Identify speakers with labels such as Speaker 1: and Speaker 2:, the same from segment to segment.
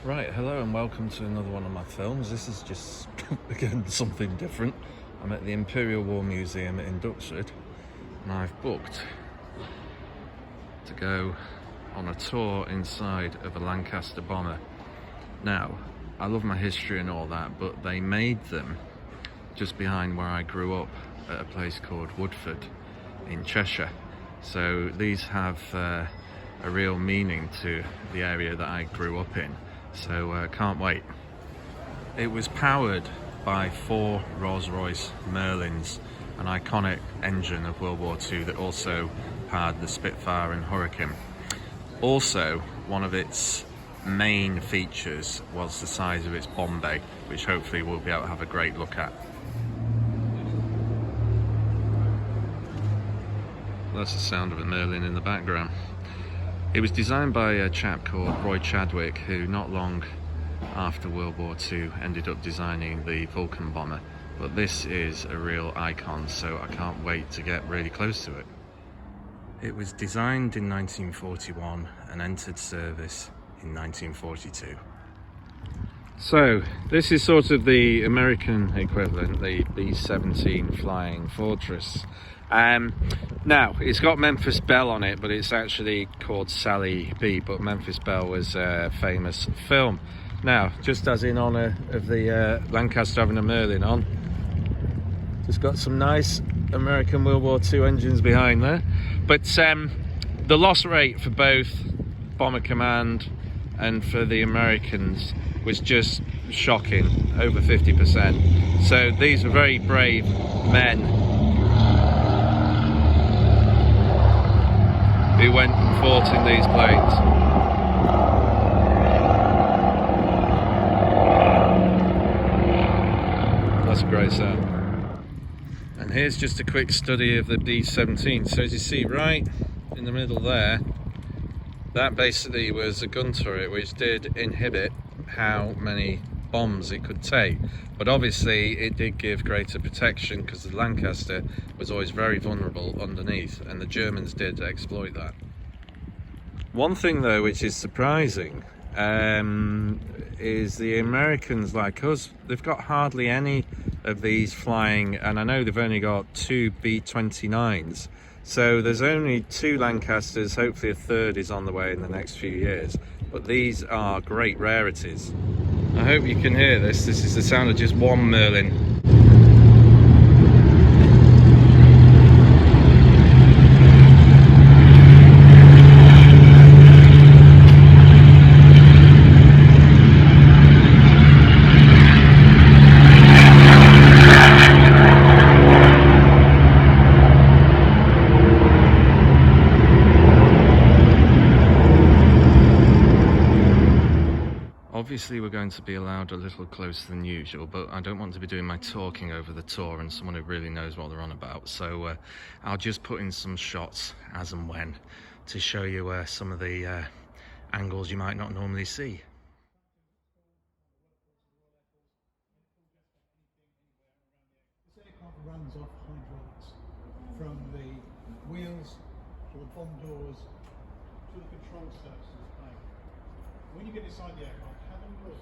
Speaker 1: Right, hello and welcome to another one of my films. This is just, again, something different. I'm at the Imperial War Museum in Duxford and I've booked to go on a tour inside of a Lancaster bomber. Now, I love my history and all that, but they made them just behind where I grew up at a place called Woodford in Cheshire. So these have a real meaning to the area that I grew up in. So can't wait. It was powered by 4 Rolls-Royce Merlins, an iconic engine of World War II that also powered the Spitfire and Hurricane. Also, one of its main features was the size of its bomb bay, which hopefully we'll be able to have a great look at. That's the sound of a Merlin in the background. It was designed by a chap called Roy Chadwick, who not long after World War II ended up designing the Vulcan bomber. But this is a real icon, so I can't wait to get really close to it. It was designed in 1941 and entered service in 1942. So this is sort of the American equivalent, the B-17 Flying Fortress. Now, it's got Memphis Belle on it, but it's actually called Sally B, but Memphis Belle was a famous film. Now, just as in honour of the Lancaster having a Merlin on, just got some nice American World War II engines behind there. But the loss rate for both Bomber Command and for the Americans was just shocking, over 50%. So these were very brave men who went and fought in these planes. That's a great sound. And here's just a quick study of the B-17. So as you see right in the middle there, that basically was a gun turret which did inhibit how many bombs it could take, but obviously it did give greater protection because the Lancaster was always very vulnerable underneath, and the Germans did exploit that. One thing though which is surprising is the Americans, like us, they've got hardly any of these flying, and I know they've only got 2 B-29s, so there's only 2 Lancasters, hopefully a third is on the way in the next few years, but these are great rarities. I hope you can hear this. This is the sound of just one Merlin. Obviously we're going to be allowed a little closer than usual, but I don't want to be doing my talking over the tour and someone who really knows what they're on about, so I'll just put in some shots as and when to show you some of the angles you might not normally see.
Speaker 2: This aircraft runs off hydraulics from the wheels to the bomb doors to the control surface of the plane. When you get inside the aircraft, have a look.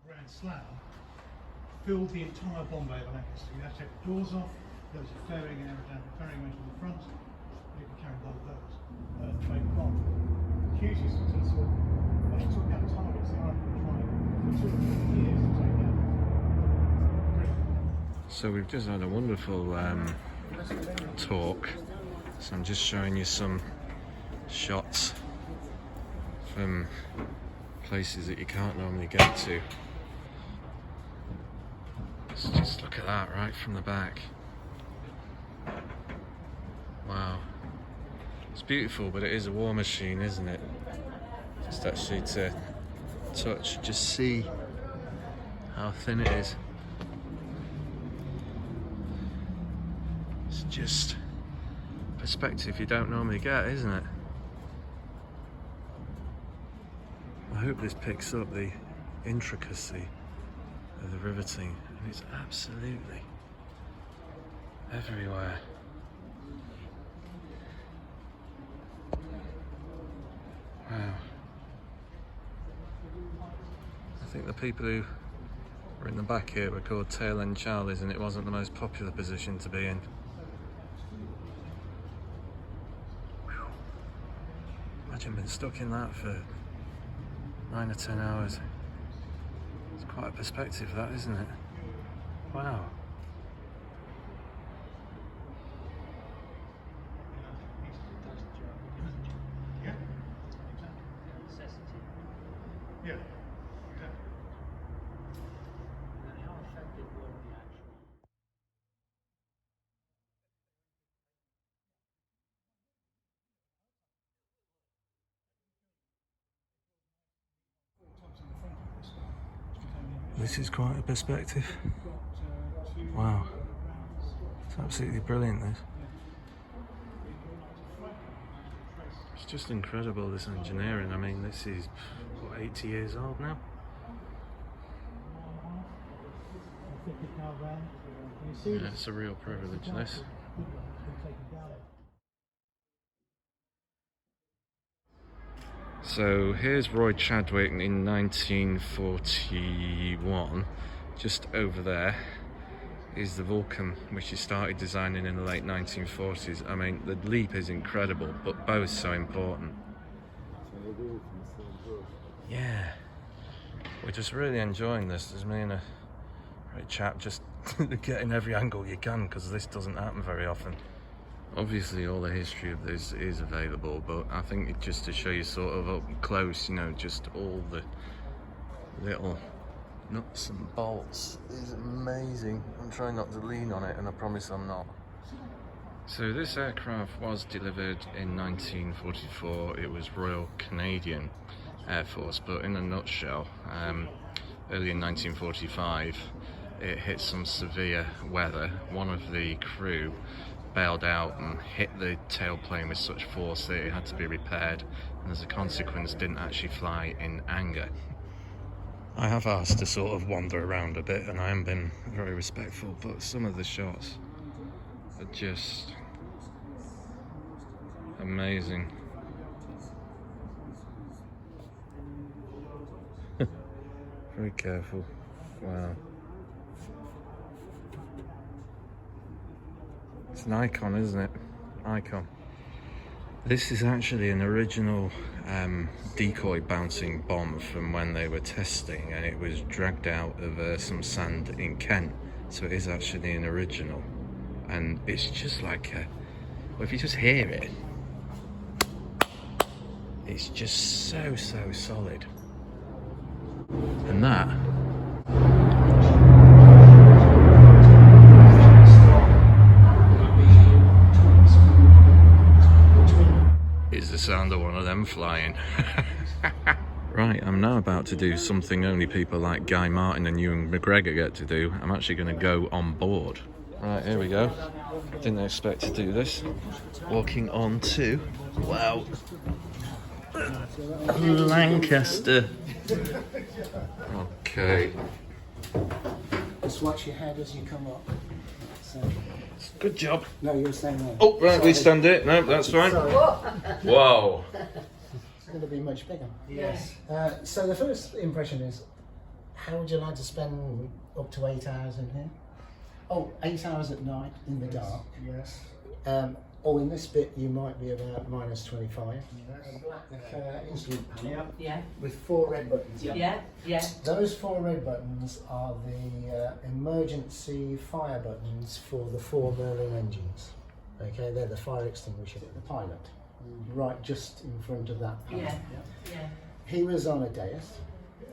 Speaker 2: Grand Slam filled the entire bomb bay of Lancaster. You had to take the doors off. There was a fairing area down. The fairing went to the front. You could carry a lot of those to make the bomb. Hugely successful. They took out targets they hadn't been trying for 250 years to take out.
Speaker 1: So we've just had a wonderful talk. So I'm just showing you some shots from places that you can't normally get to. Let's just look at that right from the back. Wow. It's beautiful, but it is a war machine, isn't it? Just actually to touch, just see how thin it is. It's just perspective you don't normally get, isn't it? I hope this picks up the intricacy of the riveting, and it's absolutely everywhere. Wow. I think the people who were in the back here were called tail end Charlies, and it wasn't the most popular position to be in. Whew. Imagine being stuck in that for 9 or 10 hours. It's quite a perspective, that, isn't it? Wow.
Speaker 2: Yeah.
Speaker 1: This is quite a perspective. Wow. It's absolutely brilliant, this. It's just incredible, this engineering. I mean, this is, what, 80 years old now? Yeah, it's a real privilege, this. So here's Roy Chadwick in 1941. Just over there is the Vulcan, which he started designing in the late 1940s. I mean, the leap is incredible, but both so important. Yeah, we're just really enjoying this. There's me and a great chap just getting every angle you can, because this doesn't happen very often. Obviously all the history of this is available, but I think it just to show you sort of up close, you know, just all the little nuts and bolts is amazing. I'm trying not to lean on it, and I promise I'm not. So this aircraft was delivered in 1944. It was Royal Canadian Air Force, but in a nutshell, early in 1945 it hit some severe weather. One of the crew bailed out and hit the tailplane with such force that it had to be repaired, and as a consequence didn't actually fly in anger. I have asked to sort of wander around a bit, and I am been very respectful, but some of the shots are just amazing. Very careful. Wow. It's an icon, isn't it? Icon. This is actually an original decoy bouncing bomb from when they were testing, and it was dragged out of some sand in Kent. So it is actually an original, and it's just like well, if you just hear it, it's just so solid. And that is the sound of one of them flying. Right, I'm now about to do something only people like Guy Martin and Ewan McGregor get to do. I'm actually going to go on board. Right, here we go. Didn't expect to do this. Walking on to, wow, Lancaster. Okay.
Speaker 3: Just watch your head as you come up. So.
Speaker 1: Good job.
Speaker 3: No, you're saying that.
Speaker 1: Oh, right, we stand it. No, that's fine.
Speaker 3: Sorry.
Speaker 1: Wow.
Speaker 3: It's going to be much bigger.
Speaker 2: Yes.
Speaker 3: So the first impression is, how would you like to spend up to 8 hours in here? Oh, 8 hours at night in the dark.
Speaker 2: Yes.
Speaker 3: Oh, in this bit you might be about -25. A black instrument panel with 4 red buttons. Those 4 red buttons are the emergency fire buttons for the 4 Merlin engines. Okay, they're the fire extinguisher. The pilot, right just in front of that panel. He was on a dais,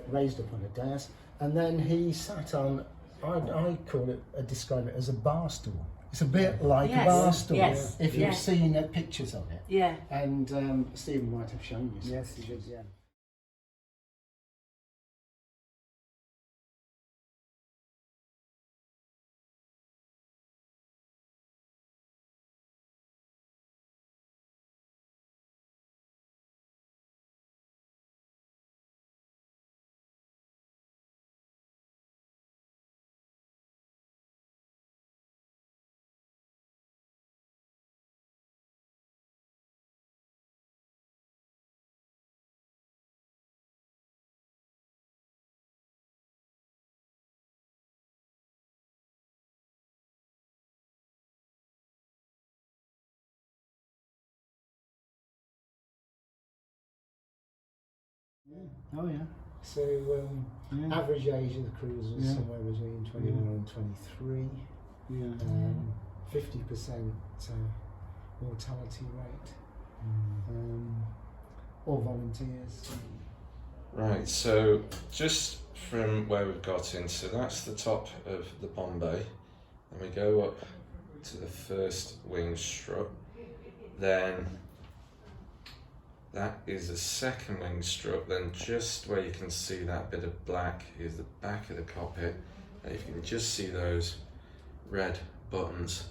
Speaker 3: raised up on a dais, and then he sat on, I call it, describe it as a bar stool. It's a bit like a bar stool, if you've seen pictures of it. And Stephen might have shown you some.
Speaker 4: Yes, he did, yeah. Oh yeah.
Speaker 3: So average age of the cruisers was somewhere between 21 and 23. 50% mortality rate. All volunteers.
Speaker 1: Right, so just from where we've got in, so that's the top of the bomb bay, and we go up to the first wing strut, then that is the second wing strut, then just where you can see that bit of black is the back of the cockpit, and if you can just see those red buttons,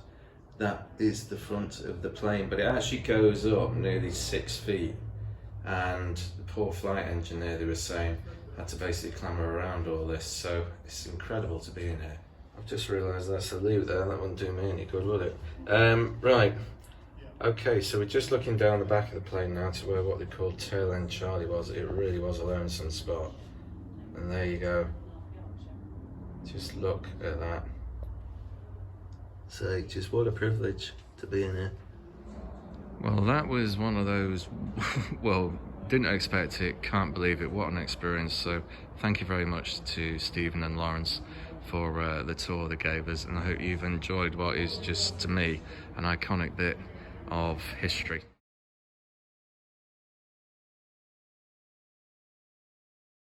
Speaker 1: that is the front of the plane, but it actually goes up nearly 6 feet, and the poor flight engineer, they were saying, had to basically clamber around all this, so it's incredible to be in here. I've just realised that's a leave there, that wouldn't do me any good, would it? Right, okay, so we're just looking down the back of the plane now to where what they called tail end Charlie was. It really was a lonesome spot, and there you go, just look at that. So just what a privilege to be in here. Well, that was one of those, well, didn't expect it, can't believe it, what an experience. So thank you very much to Stephen and Lawrence for the tour they gave us, and I hope you've enjoyed what is just, to me, an iconic bit of history.